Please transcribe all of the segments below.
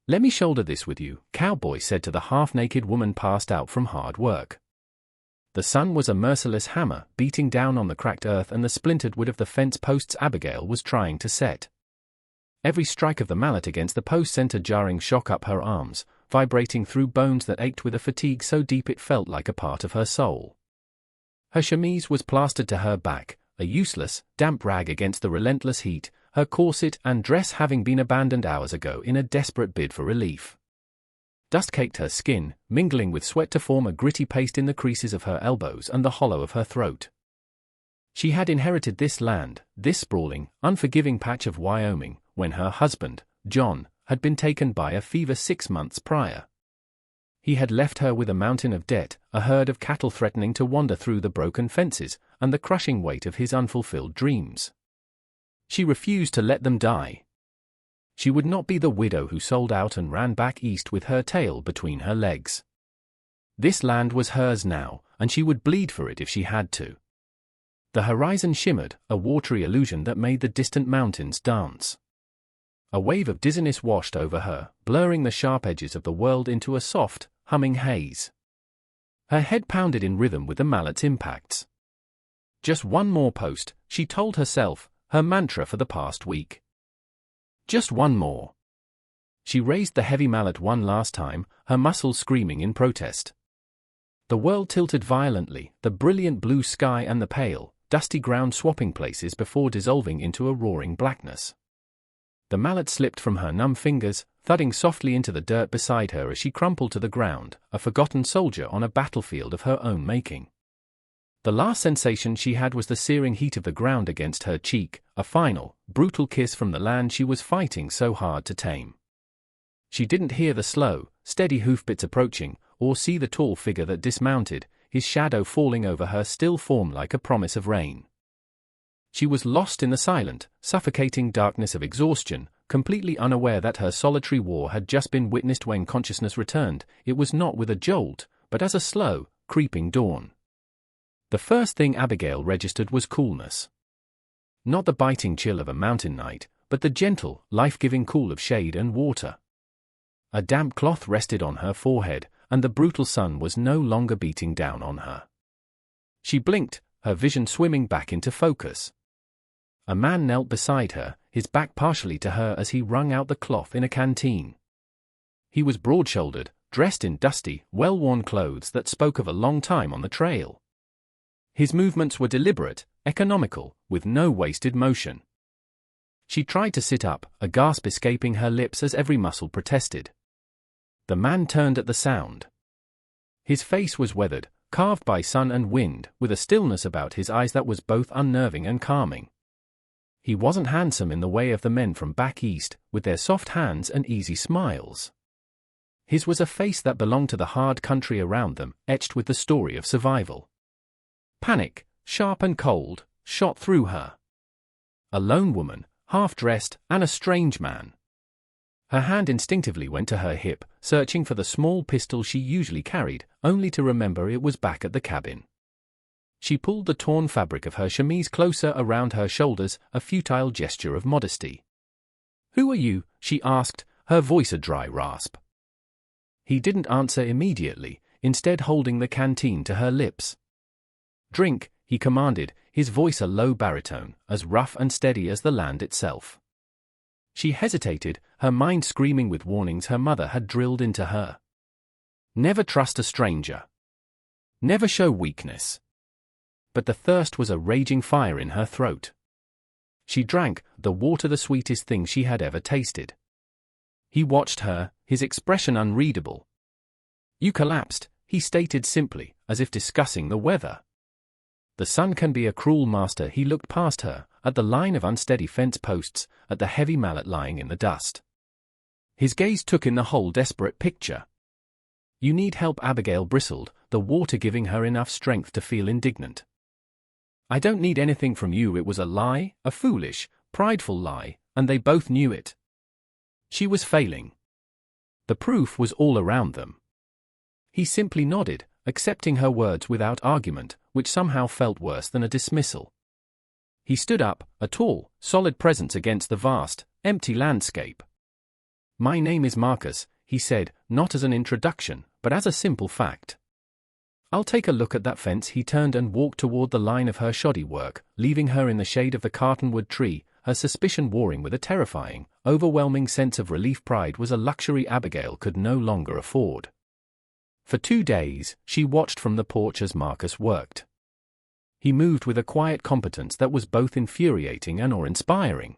"Let me shoulder this with you," Cowboy said to the half-naked woman passed out from hard work. The sun was a merciless hammer, beating down on the cracked earth and the splintered wood of the fence posts Abigail was trying to set. Every strike of the mallet against the post sent a jarring shock up her arms, vibrating through bones that ached with a fatigue so deep it felt like a part of her soul. Her chemise was plastered to her back, a useless, damp rag against the relentless heat, her corset and dress having been abandoned hours ago in a desperate bid for relief. Dust caked her skin, mingling with sweat to form a gritty paste in the creases of her elbows and the hollow of her throat. She had inherited this land, this sprawling, unforgiving patch of Wyoming, when her husband, John, had been taken by a fever 6 months prior. He had left her with a mountain of debt, a herd of cattle threatening to wander through the broken fences, and the crushing weight of his unfulfilled dreams. She refused to let them die. She would not be the widow who sold out and ran back east with her tail between her legs. This land was hers now, and she would bleed for it if she had to. The horizon shimmered, a watery illusion that made the distant mountains dance. A wave of dizziness washed over her, blurring the sharp edges of the world into a soft, humming haze. Her head pounded in rhythm with the mallet's impacts. Just one more post, she told herself, her mantra for the past week. Just one more. She raised the heavy mallet one last time, her muscles screaming in protest. The world tilted violently, the brilliant blue sky and the pale, dusty ground swapping places before dissolving into a roaring blackness. The mallet slipped from her numb fingers, thudding softly into the dirt beside her as she crumpled to the ground, a forgotten soldier on a battlefield of her own making. The last sensation she had was the searing heat of the ground against her cheek, a final, brutal kiss from the land she was fighting so hard to tame. She didn't hear the slow, steady hoofbeats approaching, or see the tall figure that dismounted, his shadow falling over her still form like a promise of rain. She was lost in the silent, suffocating darkness of exhaustion, completely unaware that her solitary war had just been witnessed. When consciousness returned, it was not with a jolt, but as a slow, creeping dawn. The first thing Abigail registered was coolness. Not the biting chill of a mountain night, but the gentle, life-giving cool of shade and water. A damp cloth rested on her forehead, and the brutal sun was no longer beating down on her. She blinked, her vision swimming back into focus. A man knelt beside her, his back partially to her as he wrung out the cloth in a canteen. He was broad-shouldered, dressed in dusty, well-worn clothes that spoke of a long time on the trail. His movements were deliberate, economical, with no wasted motion. She tried to sit up, a gasp escaping her lips as every muscle protested. The man turned at the sound. His face was weathered, carved by sun and wind, with a stillness about his eyes that was both unnerving and calming. He wasn't handsome in the way of the men from back east, with their soft hands and easy smiles. His was a face that belonged to the hard country around them, etched with the story of survival. Panic, sharp and cold, shot through her. A lone woman, half-dressed, and a strange man. Her hand instinctively went to her hip, searching for the small pistol she usually carried, only to remember it was back at the cabin. She pulled the torn fabric of her chemise closer around her shoulders, a futile gesture of modesty. "Who are you?" she asked, her voice a dry rasp. He didn't answer immediately, instead holding the canteen to her lips. "Drink," he commanded, his voice a low baritone, as rough and steady as the land itself. She hesitated, her mind screaming with warnings her mother had drilled into her. Never trust a stranger. Never show weakness. But the thirst was a raging fire in her throat. She drank, the water the sweetest thing she had ever tasted. He watched her, his expression unreadable. "You collapsed," he stated simply, as if discussing the weather. The sun can be a cruel master. He looked past her, at the line of unsteady fence posts, at the heavy mallet lying in the dust. His gaze took in the whole desperate picture. "You need help." Abigail bristled, the water giving her enough strength to feel indignant. "I don't need anything from you." It was a lie, a foolish, prideful lie, and they both knew it. She was failing. The proof was all around them. He simply nodded, accepting her words without argument, which somehow felt worse than a dismissal. He stood up, a tall, solid presence against the vast, empty landscape. "My name is Marcus," he said, not as an introduction, but as a simple fact. "I'll take a look at that fence." He turned and walked toward the line of her shoddy work, leaving her in the shade of the cottonwood tree, her suspicion warring with a terrifying, overwhelming sense of relief. Pride was a luxury Abigail could no longer afford. For 2 days, she watched from the porch as Marcus worked. He moved with a quiet competence that was both infuriating and awe-inspiring.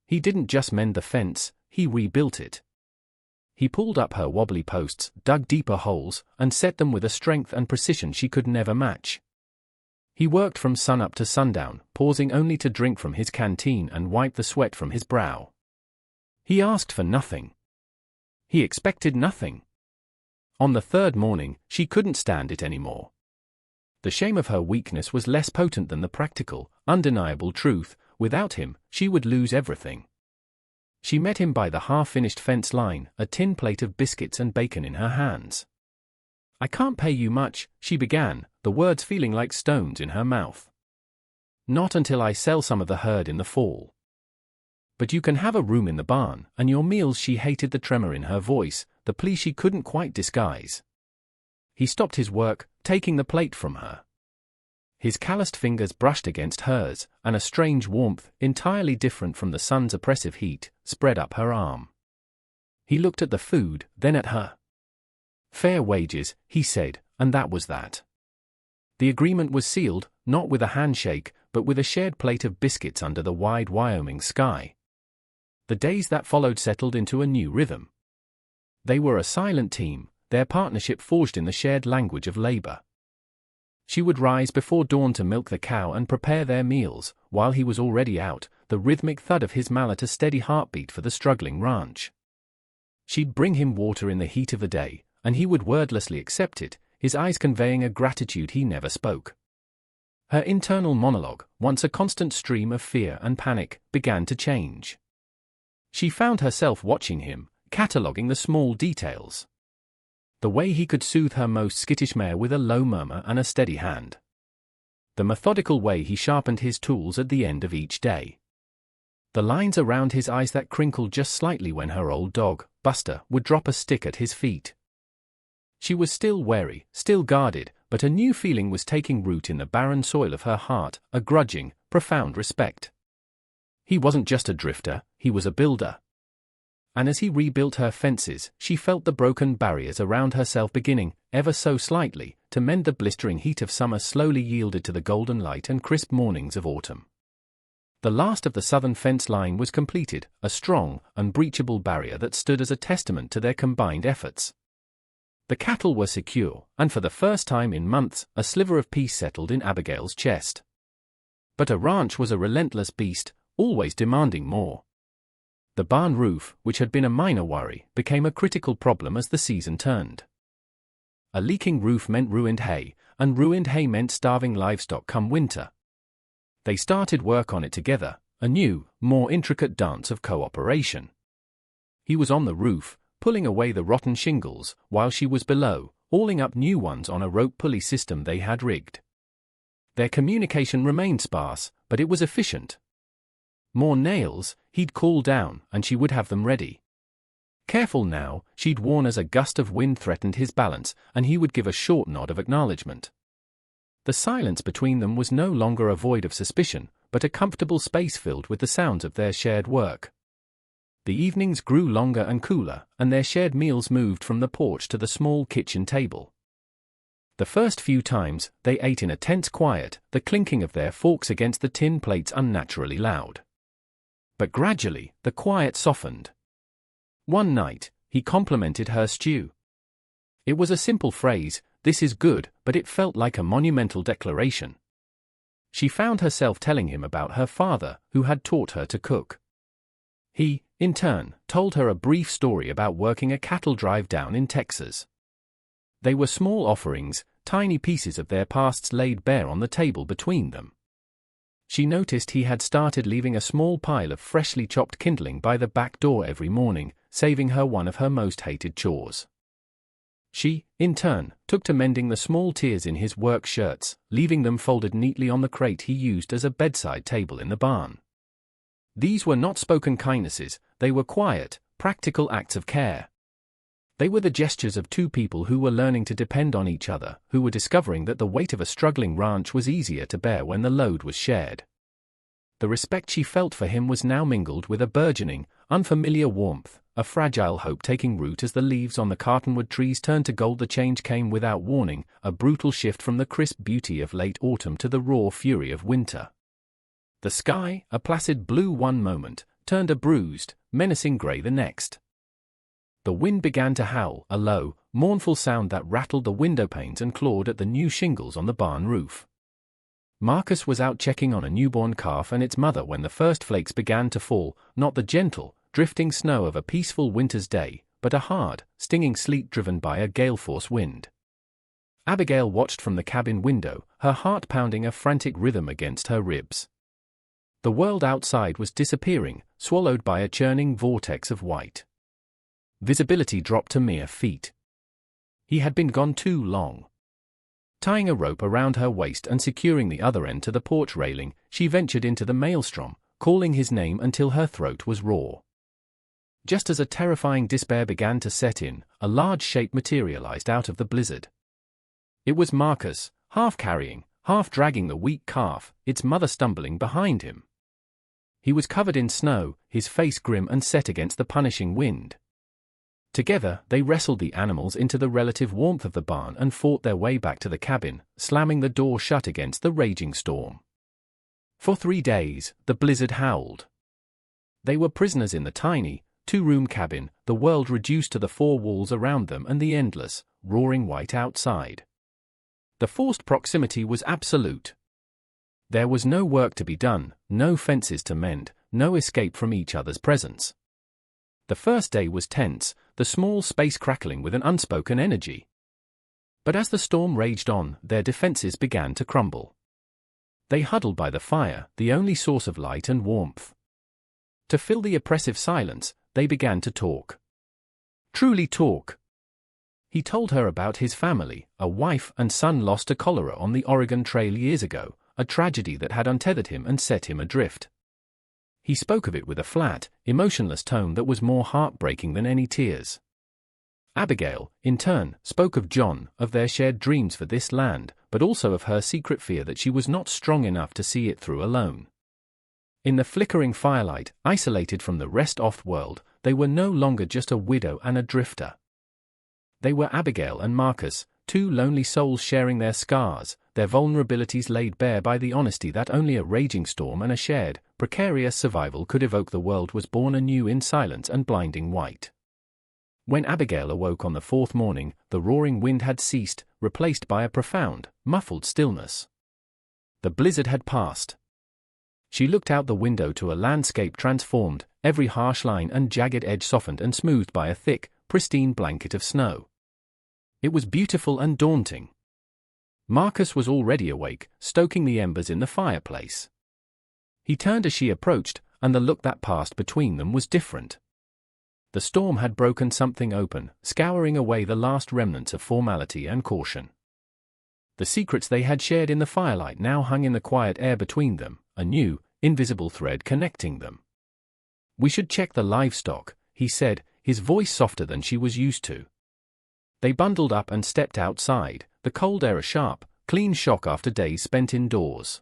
He didn't just mend the fence, he rebuilt it. He pulled up her wobbly posts, dug deeper holes, and set them with a strength and precision she could never match. He worked from sunup to sundown, pausing only to drink from his canteen and wipe the sweat from his brow. He asked for nothing. He expected nothing. On the 3rd morning, she couldn't stand it anymore. The shame of her weakness was less potent than the practical, undeniable truth: without him, she would lose everything. She met him by the half-finished fence line, a tin plate of biscuits and bacon in her hands. "I can't pay you much," she began, the words feeling like stones in her mouth. "Not until I sell some of the herd in the fall. But you can have a room in the barn, and your meals." She hated the tremor in her voice, the plea she couldn't quite disguise. He stopped his work, taking the plate from her. His calloused fingers brushed against hers, and a strange warmth, entirely different from the sun's oppressive heat, spread up her arm. He looked at the food, then at her. "Fair wages," he said, and that was that. The agreement was sealed, not with a handshake, but with a shared plate of biscuits under the wide Wyoming sky. The days that followed settled into a new rhythm. They were a silent team, their partnership forged in the shared language of labor. She would rise before dawn to milk the cow and prepare their meals, while he was already out, the rhythmic thud of his mallet a steady heartbeat for the struggling ranch. She'd bring him water in the heat of the day, and he would wordlessly accept it, his eyes conveying a gratitude he never spoke. Her internal monologue, once a constant stream of fear and panic, began to change. She found herself watching him, cataloguing the small details. The way he could soothe her most skittish mare with a low murmur and a steady hand. The methodical way he sharpened his tools at the end of each day. The lines around his eyes that crinkled just slightly when her old dog, Buster, would drop a stick at his feet. She was still wary, still guarded, but a new feeling was taking root in the barren soil of her heart, a grudging, profound respect. He wasn't just a drifter, he was a builder. And as he rebuilt her fences, she felt the broken barriers around herself beginning, ever so slightly, to mend. The blistering heat of summer slowly yielded to the golden light and crisp mornings of autumn. The last of the southern fence line was completed, a strong, unbreachable barrier that stood as a testament to their combined efforts. The cattle were secure, and for the first time in months, a sliver of peace settled in Abigail's chest. But a ranch was a relentless beast, always demanding more. The barn roof, which had been a minor worry, became a critical problem as the season turned. A leaking roof meant ruined hay, and ruined hay meant starving livestock come winter. They started work on it together, a new, more intricate dance of cooperation. He was on the roof, pulling away the rotten shingles, while she was below, hauling up new ones on a rope pulley system they had rigged. Their communication remained sparse, but it was efficient. More nails, he'd call down, and she would have them ready. Careful now, she'd warn as a gust of wind threatened his balance, and he would give a short nod of acknowledgement. The silence between them was no longer a void of suspicion, but a comfortable space filled with the sounds of their shared work. The evenings grew longer and cooler, and their shared meals moved from the porch to the small kitchen table. The first few times, they ate in a tense quiet, the clinking of their forks against the tin plates unnaturally loud. But gradually, the quiet softened. One night, he complimented her stew. It was a simple phrase, "This is good," but it felt like a monumental declaration. She found herself telling him about her father, who had taught her to cook. He, in turn, told her a brief story about working a cattle drive down in Texas. They were small offerings, tiny pieces of their pasts laid bare on the table between them. She noticed he had started leaving a small pile of freshly chopped kindling by the back door every morning, saving her one of her most hated chores. She, in turn, took to mending the small tears in his work shirts, leaving them folded neatly on the crate he used as a bedside table in the barn. These were not spoken kindnesses, they were quiet, practical acts of care. They were the gestures of two people who were learning to depend on each other, who were discovering that the weight of a struggling ranch was easier to bear when the load was shared. The respect she felt for him was now mingled with a burgeoning, unfamiliar warmth, a fragile hope taking root as the leaves on the cottonwood trees turned to gold. The change came without warning, a brutal shift from the crisp beauty of late autumn to the raw fury of winter. The sky, a placid blue one moment, turned a bruised, menacing grey the next. The wind began to howl, a low, mournful sound that rattled the window panes and clawed at the new shingles on the barn roof. Marcus was out checking on a newborn calf and its mother when the first flakes began to fall, not the gentle, drifting snow of a peaceful winter's day, but a hard, stinging sleet driven by a gale-force wind. Abigail watched from the cabin window, her heart pounding a frantic rhythm against her ribs. The world outside was disappearing, swallowed by a churning vortex of white. Visibility dropped to mere feet. He had been gone too long. Tying a rope around her waist and securing the other end to the porch railing, she ventured into the maelstrom, calling his name until her throat was raw. Just as a terrifying despair began to set in, a large shape materialized out of the blizzard. It was Marcus, half carrying, half dragging the weak calf, its mother stumbling behind him. He was covered in snow, his face grim and set against the punishing wind. Together, they wrestled the animals into the relative warmth of the barn and fought their way back to the cabin, slamming the door shut against the raging storm. For 3 days, the blizzard howled. They were prisoners in the tiny, 2-room cabin, the world reduced to the 4 walls around them and the endless, roaring white outside. The forced proximity was absolute. There was no work to be done, no fences to mend, no escape from each other's presence. The first day was tense, the small space crackling with an unspoken energy. But as the storm raged on, their defenses began to crumble. They huddled by the fire, the only source of light and warmth. To fill the oppressive silence, they began to talk. Truly talk. He told her about his family, a wife and son lost to cholera on the Oregon Trail years ago, a tragedy that had untethered him and set him adrift. He spoke of it with a flat, emotionless tone that was more heartbreaking than any tears. Abigail, in turn, spoke of John, of their shared dreams for this land, but also of her secret fear that she was not strong enough to see it through alone. In the flickering firelight, isolated from the rest-off world, they were no longer just a widow and a drifter. They were Abigail and Marcus, 2 lonely souls sharing their scars, their vulnerabilities laid bare by the honesty that only a raging storm and a shared, precarious survival could evoke. The world was born anew in silence and blinding white. When Abigail awoke on the 4th morning, the roaring wind had ceased, replaced by a profound, muffled stillness. The blizzard had passed. She looked out the window to a landscape transformed, every harsh line and jagged edge softened and smoothed by a thick, pristine blanket of snow. It was beautiful and daunting. Marcus was already awake, stoking the embers in the fireplace. He turned as she approached, and the look that passed between them was different. The storm had broken something open, scouring away the last remnants of formality and caution. The secrets they had shared in the firelight now hung in the quiet air between them, a new, invisible thread connecting them. "We should check the livestock," he said, his voice softer than she was used to. They bundled up and stepped outside, the cold air a sharp, clean shock after days spent indoors.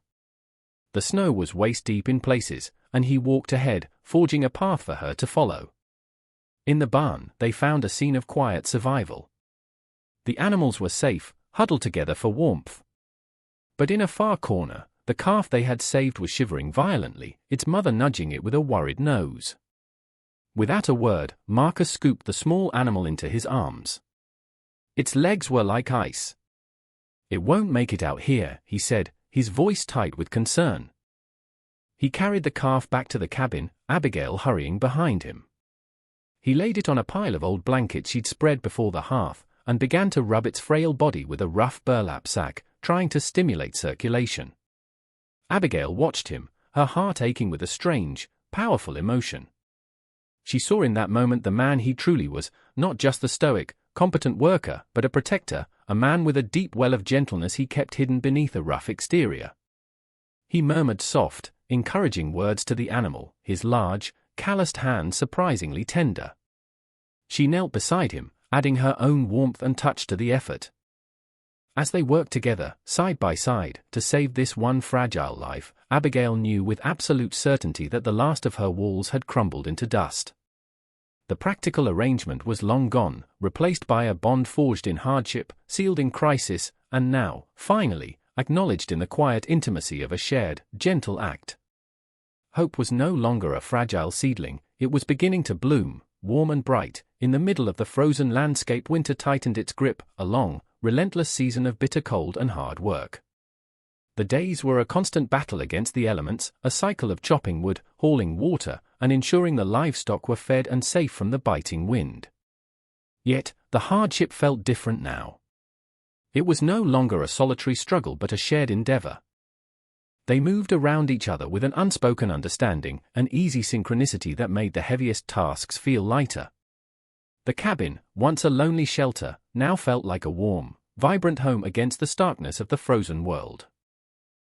The snow was waist-deep in places, and he walked ahead, forging a path for her to follow. In the barn, they found a scene of quiet survival. The animals were safe, huddled together for warmth. But in a far corner, the calf they had saved was shivering violently, its mother nudging it with a worried nose. Without a word, Marcus scooped the small animal into his arms. Its legs were like ice. "It won't make it out here," he said, his voice tight with concern. He carried the calf back to the cabin, Abigail hurrying behind him. He laid it on a pile of old blankets she'd spread before the hearth, and began to rub its frail body with a rough burlap sack, trying to stimulate circulation. Abigail watched him, her heart aching with a strange, powerful emotion. She saw in that moment the man he truly was, not just the stoic, competent worker, but a protector, a man with a deep well of gentleness he kept hidden beneath a rough exterior. He murmured soft, encouraging words to the animal, his large, calloused hand surprisingly tender. She knelt beside him, adding her own warmth and touch to the effort. As they worked together, side by side, to save this one fragile life, Abigail knew with absolute certainty that the last of her walls had crumbled into dust. The practical arrangement was long gone, replaced by a bond forged in hardship, sealed in crisis, and now, finally, acknowledged in the quiet intimacy of a shared, gentle act. Hope was no longer a fragile seedling, it was beginning to bloom, warm and bright. In the middle of the frozen landscape, winter tightened its grip, a long, relentless season of bitter cold and hard work. The days were a constant battle against the elements, a cycle of chopping wood, hauling water, and ensuring the livestock were fed and safe from the biting wind. Yet, the hardship felt different now. It was no longer a solitary struggle but a shared endeavor. They moved around each other with an unspoken understanding, an easy synchronicity that made the heaviest tasks feel lighter. The cabin, once a lonely shelter, now felt like a warm, vibrant home against the starkness of the frozen world.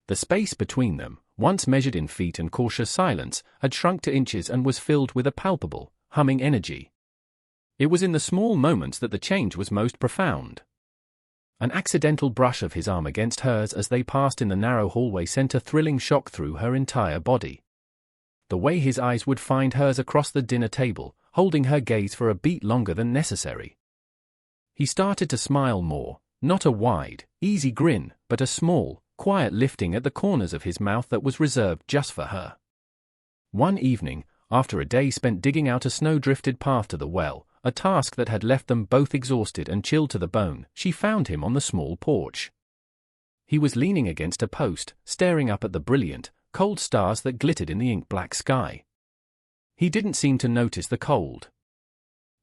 The space between them, once measured in feet and cautious silence, had shrunk to inches and was filled with a palpable, humming energy. It was in the small moments that the change was most profound. An accidental brush of his arm against hers as they passed in the narrow hallway sent a thrilling shock through her entire body. The way his eyes would find hers across the dinner table, holding her gaze for a beat longer than necessary. He started to smile more, not a wide, easy grin, but a small, quiet lifting at the corners of his mouth that was reserved just for her. One evening, after a day spent digging out a snow-drifted path to the well, a task that had left them both exhausted and chilled to the bone, she found him on the small porch. He was leaning against a post, staring up at the brilliant, cold stars that glittered in the ink-black sky. He didn't seem to notice the cold.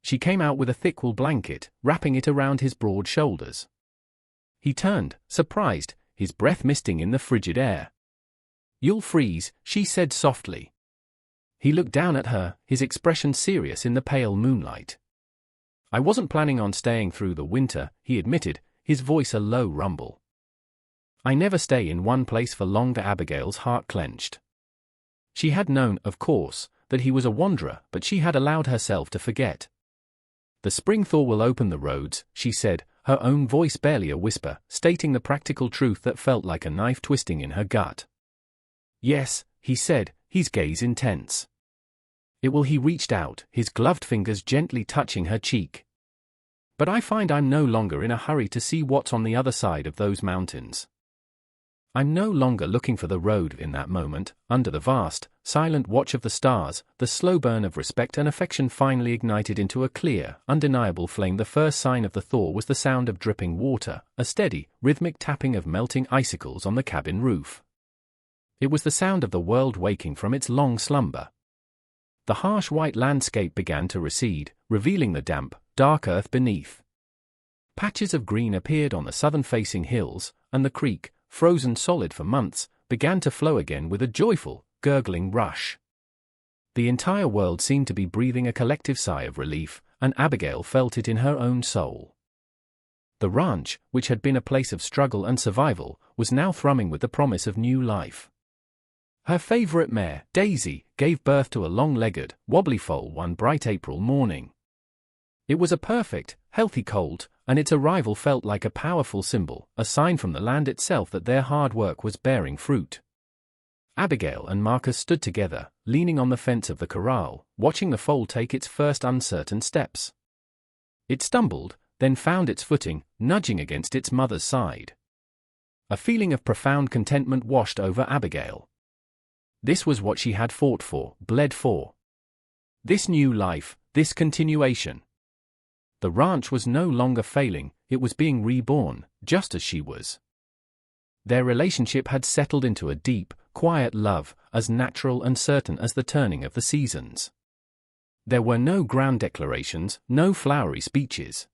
She came out with a thick wool blanket, wrapping it around his broad shoulders. He turned, surprised, his breath misting in the frigid air. "You'll freeze," she said softly. He looked down at her, his expression serious in the pale moonlight. "I wasn't planning on staying through the winter," he admitted, his voice a low rumble. "I never stay in one place for long." Abigail's heart clenched. She had known, of course, that he was a wanderer, but she had allowed herself to forget. "The spring thaw will open the roads," she said, her own voice barely a whisper, stating the practical truth that felt like a knife twisting in her gut. "Yes," he said, his gaze intense. "It will." He reached out, his gloved fingers gently touching her cheek. "But I find I'm no longer in a hurry to see what's on the other side of those mountains. I'm no longer looking for the road." In that moment, under the vast, silent watch of the stars, the slow burn of respect and affection finally ignited into a clear, undeniable flame. The first sign of the thaw was the sound of dripping water, a steady, rhythmic tapping of melting icicles on the cabin roof. It was the sound of the world waking from its long slumber. The harsh white landscape began to recede, revealing the damp, dark earth beneath. Patches of green appeared on the southern-facing hills, and the creek, frozen solid for months, began to flow again with a joyful, gurgling rush. The entire world seemed to be breathing a collective sigh of relief, and Abigail felt it in her own soul. The ranch, which had been a place of struggle and survival, was now thrumming with the promise of new life. Her favorite mare, Daisy, gave birth to a long-legged, wobbly foal one bright April morning. It was a perfect, healthy colt, and its arrival felt like a powerful symbol, a sign from the land itself that their hard work was bearing fruit. Abigail and Marcus stood together, leaning on the fence of the corral, watching the foal take its first uncertain steps. It stumbled, then found its footing, nudging against its mother's side. A feeling of profound contentment washed over Abigail. This was what she had fought for, bled for. This new life, this continuation. The ranch was no longer failing, it was being reborn, just as she was. Their relationship had settled into a deep, quiet love, as natural and certain as the turning of the seasons. There were no grand declarations, no flowery speeches.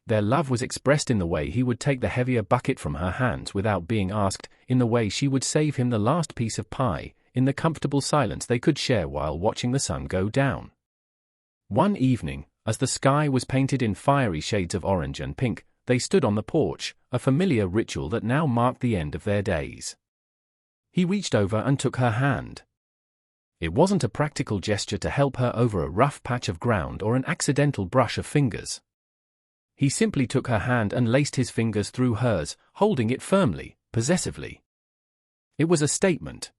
Their love was expressed in the way he would take the heavier bucket from her hands without being asked, in the way she would save him the last piece of pie, in the comfortable silence they could share while watching the sun go down. One evening, as the sky was painted in fiery shades of orange and pink, they stood on the porch, a familiar ritual that now marked the end of their days. He reached over and took her hand. It wasn't a practical gesture to help her over a rough patch of ground or an accidental brush of fingers. He simply took her hand and laced his fingers through hers, holding it firmly, possessively. It was a statement.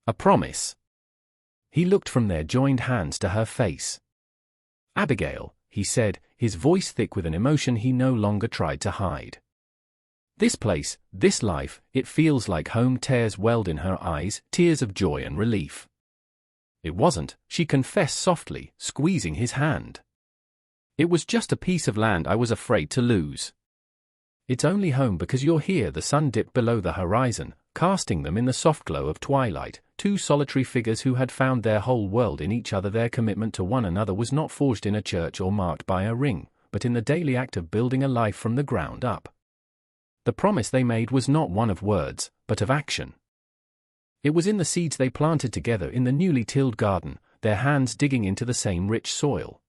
A promise. He looked from their joined hands to her face. "Abigail," he said, his voice thick with an emotion he no longer tried to hide. "This place, this life, it feels like home." Tears welled in her eyes, tears of joy and relief. "It wasn't," she confessed softly, squeezing his hand. "It was just a piece of land I was afraid to lose. It's only home because you're here." The sun dipped below the horizon, casting them in the soft glow of twilight, two solitary figures who had found their whole world in each other. Their commitment to one another was not forged in a church or marked by a ring, but in the daily act of building a life from the ground up. The promise they made was not one of words, but of action. It was in the seeds they planted together in the newly tilled garden, their hands digging into the same rich soil.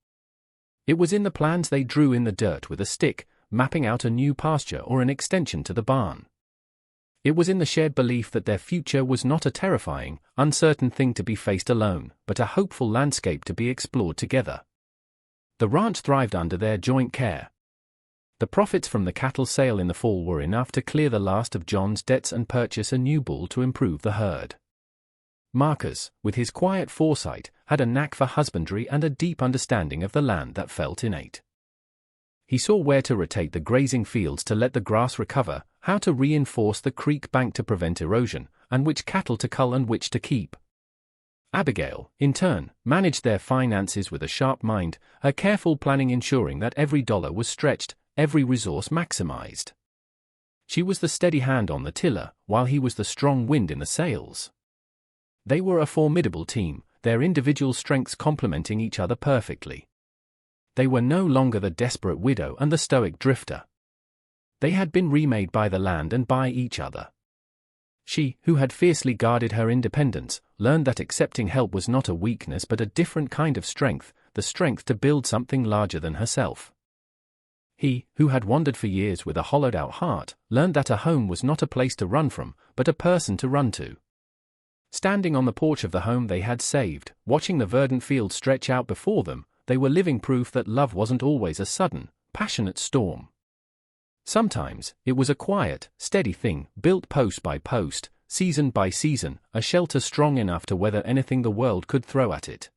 It was in the plans they drew in the dirt with a stick, mapping out a new pasture or an extension to the barn. It was in the shared belief that their future was not a terrifying, uncertain thing to be faced alone, but a hopeful landscape to be explored together. The ranch thrived under their joint care. The profits from the cattle sale in the fall were enough to clear the last of John's debts and purchase a new bull to improve the herd. Marcus, with his quiet foresight, had a knack for husbandry and a deep understanding of the land that felt innate. He saw where to rotate the grazing fields to let the grass recover, how to reinforce the creek bank to prevent erosion, and which cattle to cull and which to keep. Abigail, in turn, managed their finances with a sharp mind, her careful planning ensuring that every dollar was stretched, every resource maximized. She was the steady hand on the tiller, while he was the strong wind in the sails. They were a formidable team, their individual strengths complementing each other perfectly. They were no longer the desperate widow and the stoic drifter. They had been remade by the land and by each other. She, who had fiercely guarded her independence, learned that accepting help was not a weakness but a different kind of strength, the strength to build something larger than herself. He, who had wandered for years with a hollowed-out heart, learned that a home was not a place to run from, but a person to run to. Standing on the porch of the home they had saved, watching the verdant field stretch out before them, they were living proof that love wasn't always a sudden, passionate storm. Sometimes, it was a quiet, steady thing, built post by post, season by season, a shelter strong enough to weather anything the world could throw at it.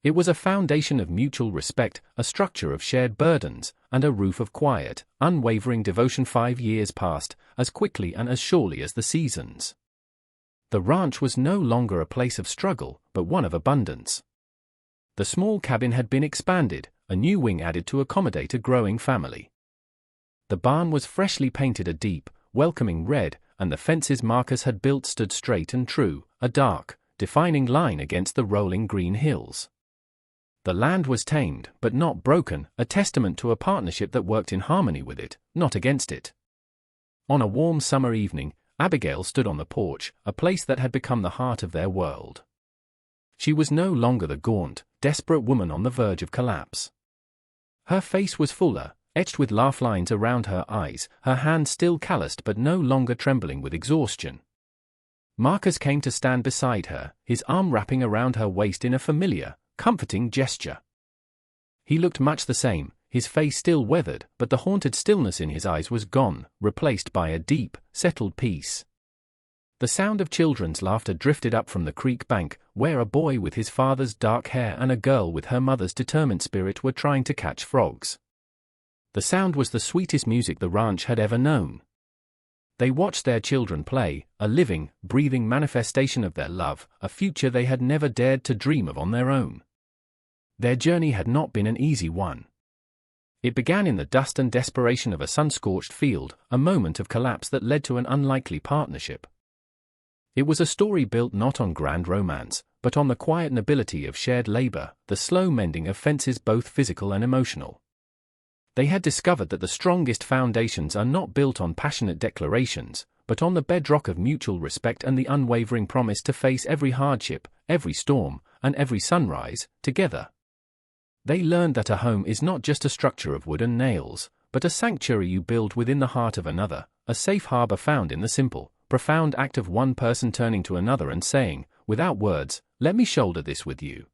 It was a foundation of mutual respect, a structure of shared burdens, and a roof of quiet, unwavering devotion. 5 years passed, as quickly and as surely as the seasons. The ranch was no longer a place of struggle, but one of abundance. The small cabin had been expanded, a new wing added to accommodate a growing family. The barn was freshly painted a deep, welcoming red, and the fences Marcus had built stood straight and true, a dark, defining line against the rolling green hills. The land was tamed, but not broken, a testament to a partnership that worked in harmony with it, not against it. On a warm summer evening, Abigail stood on the porch, a place that had become the heart of their world. She was no longer the gaunt, desperate woman on the verge of collapse. Her face was fuller, etched with laugh lines around her eyes, her hand still calloused but no longer trembling with exhaustion. Marcus came to stand beside her, his arm wrapping around her waist in a familiar, comforting gesture. He looked much the same, his face still weathered, but the haunted stillness in his eyes was gone, replaced by a deep, settled peace. The sound of children's laughter drifted up from the creek bank, where a boy with his father's dark hair and a girl with her mother's determined spirit were trying to catch frogs. The sound was the sweetest music the ranch had ever known. They watched their children play, a living, breathing manifestation of their love, a future they had never dared to dream of on their own. Their journey had not been an easy one. It began in the dust and desperation of a sun-scorched field, a moment of collapse that led to an unlikely partnership. It was a story built not on grand romance, but on the quiet nobility of shared labor, the slow mending of fences both physical and emotional. They had discovered that the strongest foundations are not built on passionate declarations, but on the bedrock of mutual respect and the unwavering promise to face every hardship, every storm, and every sunrise, together. They learned that a home is not just a structure of wood and nails, but a sanctuary you build within the heart of another, a safe harbor found in the simple, profound act of one person turning to another and saying, without words, Let me shoulder this with you.